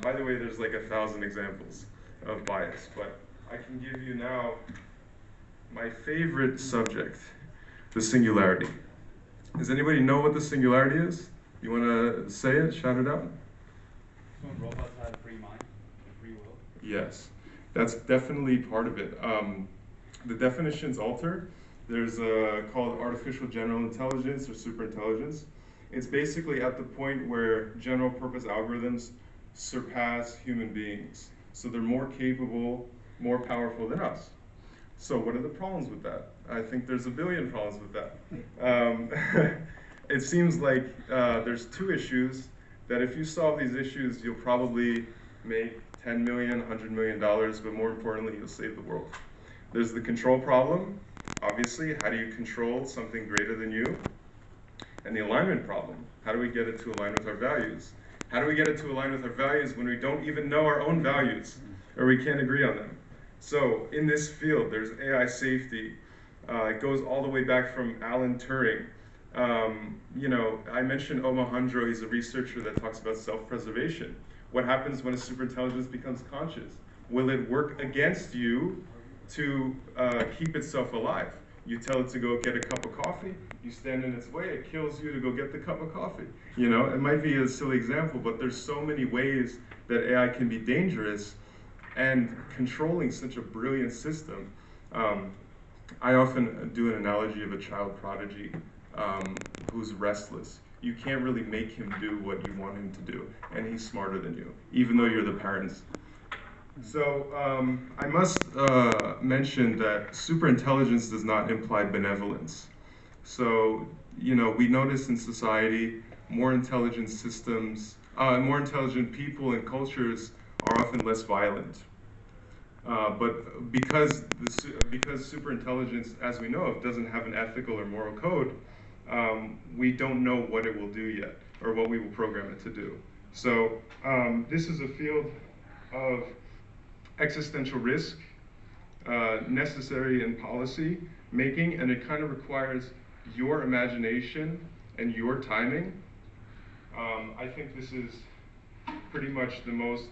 By the way, there's like 1,000 examples of bias, but I can give you now my favorite subject, the singularity. Does anybody know what the singularity is? You want to say it, shout it out? When robots have a free mind, a free will. Yes, that's definitely part of it. The definitions alter. There's called artificial general intelligence or superintelligence. It's basically at the point where general purpose algorithms surpass human beings. So they're more capable, more powerful than us. So what are the problems with that? I think there's a billion problems with that. It seems like there's two issues that if you solve these issues, you'll probably make 10 million, $100 million, but more importantly, you'll save the world. There's the control problem. Obviously, how do you control something greater than you? And the alignment problem. How do we get it to align with our values? How do we get it to align with our values when we don't even know our own values, or we can't agree on them? So in this field, there's AI safety. It goes all the way back from Alan Turing. I mentioned Omohundro. He's a researcher that talks about self-preservation. What happens when a superintelligence becomes conscious? Will it work against you to keep itself alive? You tell it to go get a cup of coffee, you stand in its way, it kills you to go get the cup of coffee. It might be a silly example, but there's so many ways that AI can be dangerous, and controlling such a brilliant system. I often do an analogy of a child prodigy who's restless. You can't really make him do what you want him to do, and he's smarter than you, even though you're the parents. So I must mention that superintelligence does not imply benevolence. So, we notice in society more intelligent systems, more intelligent people and cultures are often less violent. But because superintelligence, as we know of, doesn't have an ethical or moral code, we don't know what it will do yet, or what we will program it to do. So this is a field of existential risk, necessary in policy making, and it kind of requires your imagination and your timing. I think this is pretty much the most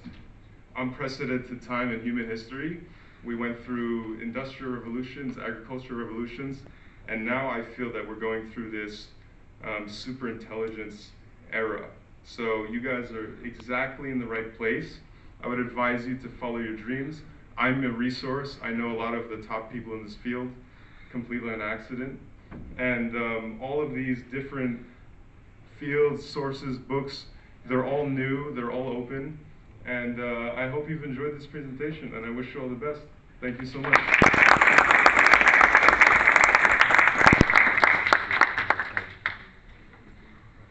unprecedented time in human history. We went through industrial revolutions, agricultural revolutions, and now I feel that we're going through this superintelligence era. So you guys are exactly in the right place. I would advise you to follow your dreams. I'm a resource. I know a lot of the top people in this field completely on accident. And all of these different fields, sources, books, they're all new, they're all open. And I hope you've enjoyed this presentation, and I wish you all the best. Thank you so much.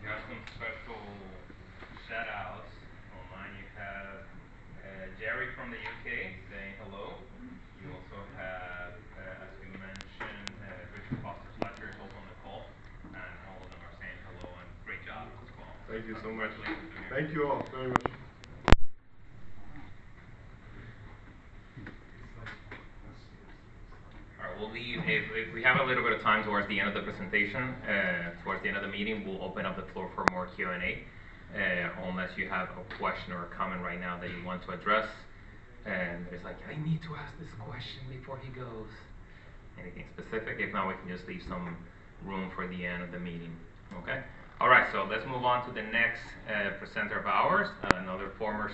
You have some special shout-outs online. You have Jerry from the UK saying hello. You also have, as we mentioned, Richard Foster Fletcher is also on the call, and all of them are saying hello and great job as well. Thank you so much. Congratulations, Vemir. Thank you all very much. All right, we'll leave. If we have a little bit of time towards the end of the presentation, towards the end of the meeting, we'll open up the floor for more Q&A. Unless you have a question or a comment right now that you want to address. And it's like, I need to ask this question before he goes. Anything specific? If not, we can just leave some room for the end of the meeting. Okay? All right, so let's move on to the next presenter of ours, another former